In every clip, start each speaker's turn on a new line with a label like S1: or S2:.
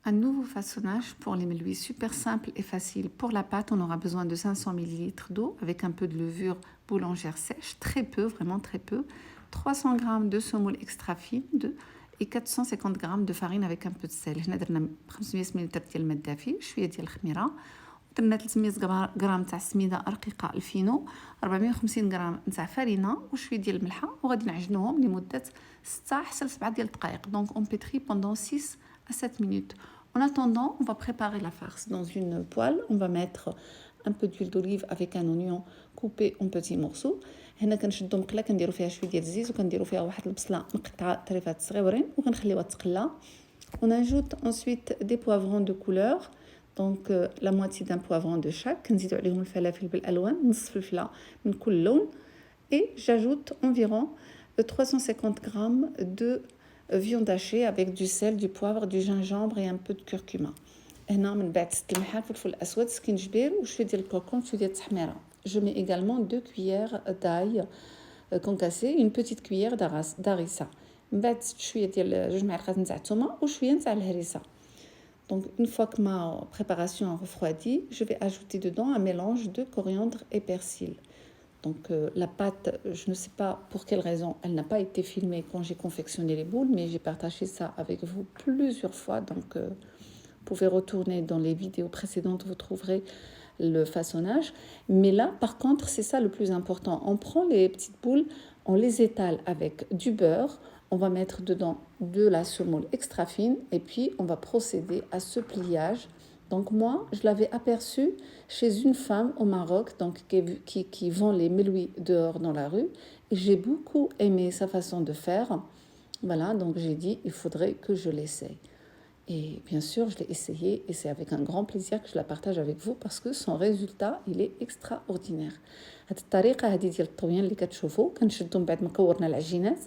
S1: Un nouveau façonnage pour les melouis, super simple et facile. Pour la pâte, on aura besoin de 500 ml d'eau avec un peu de levure boulangère sèche, très peu, vraiment très peu, 300 g de semoule extra fine et 450 g de farine avec un peu de sel. هنا درنا 500 مل ديال الماء دافي، شويه ديال الخميره، درنا 300 غرام تاع السميده رقيقه الفينو، 450 غرام تاع فرينه وشويه ديال الملحه، وغادي نعجنوهم لمده 6 حتى 7 ديال الدقائق. Donc on pétrit pendant 6 à 7 minutes. En attendant, on va préparer la farce. Dans une poêle, on va mettre un peu d'huile d'olive avec un oignon coupé en petits morceaux. هنا كنشدو مقله كنديرو فيها شويه ديال الزيت وكنديرو فيها واحد البصله مقطعه طريفات صغيورين وكنخليوها تقلى. On ajoute ensuite des poivrons de couleur, donc la moitié d'un poivron de chaque. كنزيدو عليهم الفلافل بالالوان، نص فلفله من كل لون. Et j'ajoute environ 350 g de viande hachée avec du sel, du poivre, du gingembre et un peu de curcuma. هنا من بعد زدت الملح، الفلفل الاسود، سكينجبير وشويه ديال الكركم وشويه ديال التحميره. Je mets également 2 cuillères d'ail concassé, une petite cuillère d'harissa. من بعد زدت شويه ديال 2 معالق نتاع الثومه وشويه نتاع الهريسه. Donc une fois que ma préparation a refroidi, je vais ajouter dedans un mélange de coriandre et persil. Donc la pâte, je ne sais pas pour quelle raison, elle n'a pas été filmée quand j'ai confectionné les boules, mais j'ai partagé ça avec vous plusieurs fois. Donc vous pouvez retourner dans les vidéos précédentes, vous trouverez le façonnage. Mais là, par contre, c'est ça le plus important. On prend les petites boules, on les étale avec du beurre, on va mettre dedans de la semoule extra fine et puis on va procéder à ce pliage. Donc moi, je l'avais aperçu chez une femme au Maroc donc, qui vend les melouis dehors dans la rue. Et j'ai beaucoup aimé sa façon de faire. Voilà, donc j'ai dit, il faudrait que je l'essaye. Et bien sûr, je l'ai essayé et c'est avec un grand plaisir que je la partage avec vous parce que son résultat, il est extraordinaire. هذه الطريقة هذه ديال الطويان اللي كتشوفوا كنشدهم بعد ما كورنا العجينات،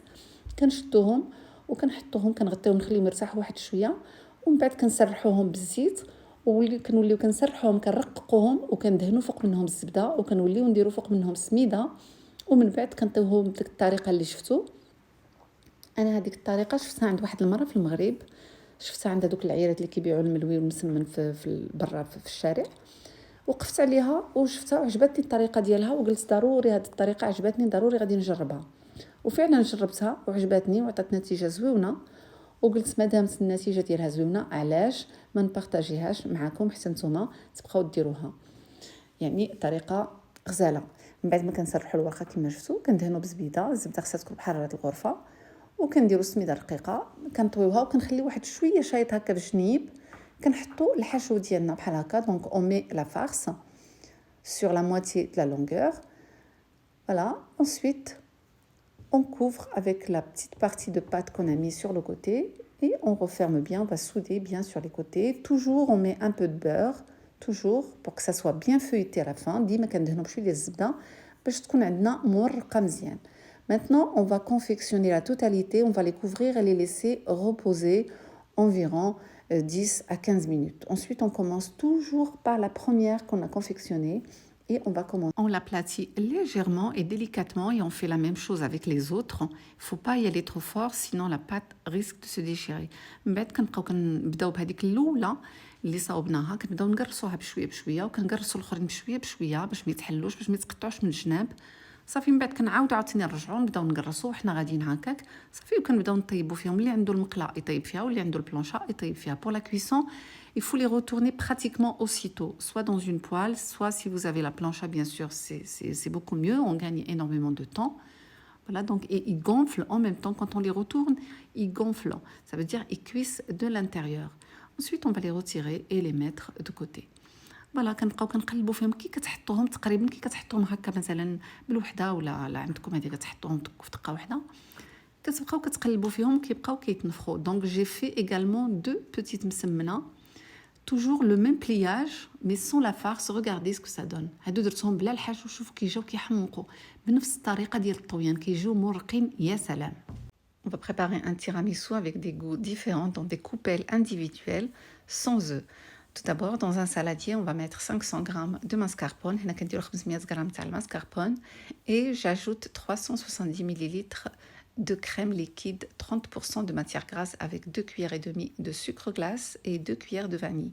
S1: كنشدوهم وكنحطوهم كنغطيوهم نخليهم يرتاحوا واحد شويه، ومن بعد كنسرحوهم بالزيت كنوليو كنسرحوهم كنرققوهم وكندهنوا فوق منهم الزبده وكنوليو نديروا فوق منهم السميده، ومن بعد كنطيوهم بديك الطريقه اللي شفتوا. انا هذيك الطريقه شفتها عند واحد المره في المغرب، شفتها عند هذوك العيرات اللي كيبيعوا الملوي والمسمن في برا في الشارع، وقفت عليها وشفتها وعجبتني الطريقه ديالها وقلت ضروري هذه الطريقه عجبتني ضروري غادي نجربها. وفعلا جربتها وعجبتني وعطات نتيجه زوينه، وقلت مادام النتيجه ديالها زوينه علاش ما نبارطاجيهاش معكم حتى نتوما تبقاو ديروها. يعني طريقه غزاله. من بعد ما كنسرحوا الورقه كما شفتوا كندهنوا بزبيده، الزبده خصها تكون بحراره الغرفه، وكنديروا السميده رقيقه كنطويوها وكنخلي واحد شويه شايط هكا بالجنيب، كنحطوا الحشو ديالنا بحال هكا. دونك اون مي لا فارس sur la moitié de la longueur. Voilà, ensuite on couvre avec la petite partie de pâte qu'on a mis sur le côté et on referme bien, on va souder bien sur les côtés. Toujours on met un peu de beurre, toujours pour que ça soit bien feuilleté à la fin. ديما كندهنوا بشويه ديال الزبده باش تكون عندنا مورقه مزيان. Maintenant, on va confectionner la totalité, on va les couvrir et les laisser reposer environ 10 à 15 minutes. Ensuite, on commence toujours par la première qu'on a confectionnée et on va commencer. On l'aplatit légèrement et délicatement et on fait la même chose avec les autres. Il ne faut pas y aller trop fort, sinon la pâte risque de se déchirer. من بعد كنبداو بهذيك الاولى اللي صاوبناها، كنبداو نقرصوها بشويه بشويه وكنقرصوا الاخرين بشويه بشويه باش ما يتحلوش، باش ما يتقطعوش من الجناب. صافي من بعد كنعاودوا عاوتاني نرجعوا نبداو نقرصوا وحنا غاديين هكاك صافي، وكنبداو نطيبوا فيهم. اللي عنده المقله يطيب فيها واللي عنده البلانشا يطيب فيها. Pour la cuisson, il faut les retourner pratiquement aussitôt, soit dans une poêle, soit si vous avez la plancha, bien sûr, c'est beaucoup mieux, on gagne énormément de temps. Voilà, donc et ils gonflent en même temps quand on les retourne, ils gonflent. Ça veut dire ils cuisent de l'intérieur. Ensuite, on va les retirer et les mettre de côté. فوالا كنبقاو كنقلبوا فيهم كي كتحطوهم تقريبا كي كتحطوهم هكا مثلا بالوحده ولا عندكم هذه كتحطوهم في دقه واحده، كتبقاو كتقلبوا فيهم كيبقاو كيتنفخوا. دونك جي في également deux petites مسمنه toujours le même pliage mais sans la farce. regardez ce que ça donne. هادو درتهم بلا الحشو، شوفوا كيجاو كيحمقوا بنفس الطريقه ديال الطويان، كيجيو مرقين يا سلام. On va préparer un tiramisu avec des goûts différents dans des coupelles individuelles sans œufs. Tout d'abord, dans un saladier, on va mettre 500 g de mascarpone. هنا كنديرو 500 g تاع الماسكاربون et j'ajoute 370 ml de crème liquide, 30% de matière grasse avec 2 cuillères et demie de sucre glace et 2 cuillères de vanille.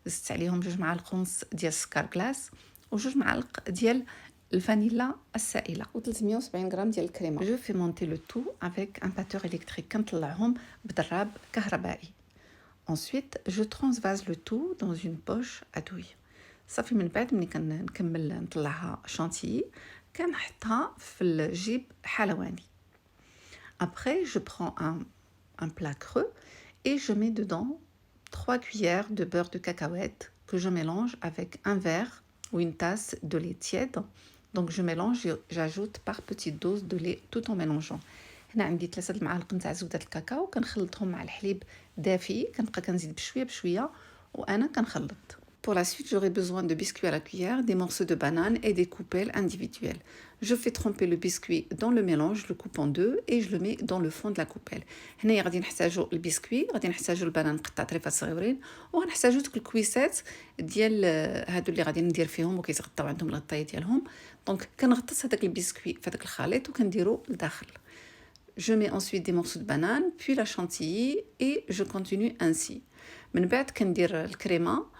S1: زدت عليهم 2 معالق ونص ديال السكر glace و2 معالق ديال الفانيلا السائلة و 370 غرام ديال الكريمة. Je fais monter le tout avec un batteur électrique كنطلعهم بدراب كهربائي. Ensuite, je transvase le tout dans une poche à douille. صافي من بعد ملي كنكمل نطلعها شانتيي كنحطها في الجيب حلواني. Après, je prends un plat creux et je mets dedans 3 cuillères de beurre de cacahuète que je mélange avec un verre ou une tasse de lait tiède. Donc je mélange et j'ajoute par petites doses de lait tout en mélangeant. هنا عندي 3 معالق نتاع زبدة الكاكاو كنخلطهم مع الحليب دافي كنبقى كنزيد بشويه بشويه وانا كنخلط. Pour la suite, j'aurai besoin de biscuits à la cuillère, des morceaux de banane et des coupelles individuelles. Je fais tremper le biscuit dans le mélange, je le coupe en deux et je le mets dans le fond de la coupelle. هنا غادي نحتاجوا البسكوي، غادي نحتاجوا البنان مقطع طريفات صغيورين، وغنحتاجوا دوك الكويسات ديال هادو اللي غادي ندير فيهم وكيتغطاو عندهم الغطايه ديالهم. دونك كنغطس هذاك البسكوي في هذاك الخليط وكنديرو لداخل. Je mets ensuite des morceaux de banane, puis la chantilly et je continue ainsi. من بعد كندير الكريمه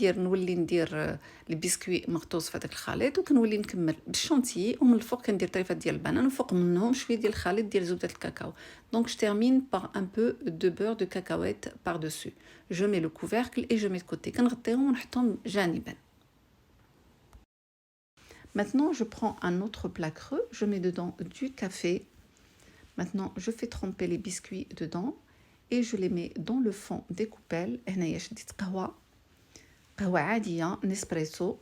S1: نولي ندير البسكوي مغطوس في هذاك الخليط وكنولي نكمل بالشونتيي ومن الفوق كندير طريفات ديال البنان وفوق منهم شويه ديال الخليط ديال زبده الكاكاو. Donc je termine par un peu de beurre de cacahuète par-dessus. Je mets le couvercle et je mets de côté. كنغطيهم ونحطهم جانبا. Maintenant je prends un autre plat creux, je mets dedans du café. Maintenant je fais tremper les biscuits dedans et je les mets dans le fond des coupelles. هنايا شديت قهوه عاديه نسبريسو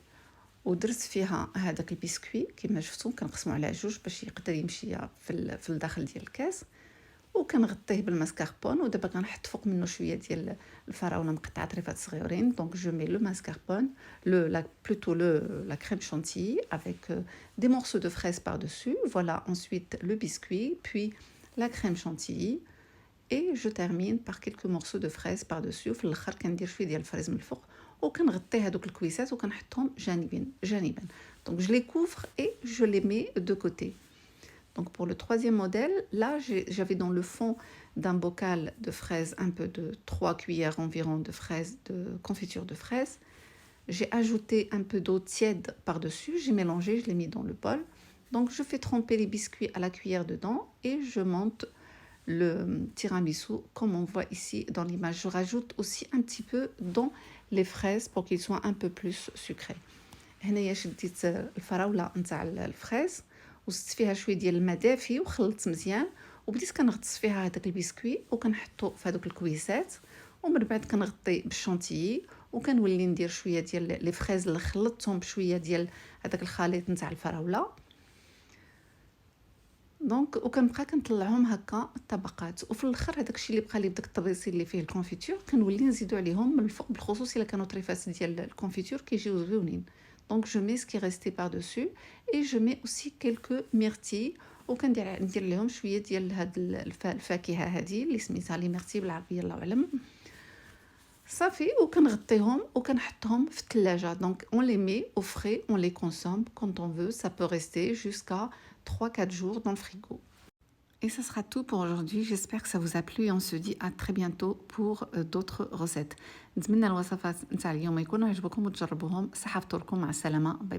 S1: ودرت فيها هذاك البسكوي كما شفتوا كنقسمو على جوج باش يقدر يمشي في الداخل ديال الكاس وكنغطيه بالماسكاربون ودابا كنحط فوق منه شويه ديال الفراوله مقطعه طريفات صغيورين. Donc je mets le mascarpone, la crème chantilly avec des morceaux de fraises par-dessus. Voilà, ensuite le biscuit, puis la crème chantilly et je termine par quelques morceaux de fraises par-dessus. وفي الاخر كندير شويه ديال الفريز من الفوق وكنغطي هذوك الكويسات وكنحطهم جانبا. Donc je les couvre et je les mets de côté. Donc pour le troisième modèle, là j'avais dans le fond d'un bocal de fraises un peu de 3 cuillères environ de fraises, de confiture de fraises. J'ai ajouté un peu d'eau tiède par-dessus, j'ai mélangé, je l'ai mis dans le bol. Donc je fais tremper les biscuits à la cuillère dedans et je monte le tiramisu comme on voit ici dans l'image. Je rajoute aussi un petit peu dans les fraises pour qu'ils soient un peu plus sucrés. هنايا شديت الفراوله نتاع الفريز وزدت فيها شويه ديال الماء دافي وخلطت مزيان وبديت كنغطس فيها هذاك البسكوي وكنحطو في هذوك الكويسات ومن بعد كنغطي بالشونتيي وكنولي ندير شويه ديال لي فريز اللي خلطتهم بشويه ديال هذاك الخليط نتاع الفراوله. دونك وكنبقى كنطلعهم هكا الطبقات وفي الاخر هذاك الشيء اللي بقى لي بداك الطبيسي اللي فيه الكونفيتور كنولي نزيدو عليهم من الفوق بالخصوص الا كانوا طريفات ديال الكونفيتور كيجيو زوينين. Donc je mets ce qui est resté par-dessus et je mets aussi quelques myrtilles وكندير لهم شويه ديال هاد الفاكهه هذه اللي سميتها لي ميرتي بالعربيه الله اعلم. صافي وكنغطيهم وكنحطهم في الثلاجه. Donc on les met au frais, on les consomme quand on veut, ça peut rester jusqu'à 3-4 jours dans le frigo. Et ça sera tout pour aujourd'hui. J'espère que ça vous a plu et on se dit à très bientôt pour d'autres recettes. نتمنى الوصفات نتاع اليوم يكونوا عجبكم وتجربوهم. صحة فطوركم، مع السلامة. باي.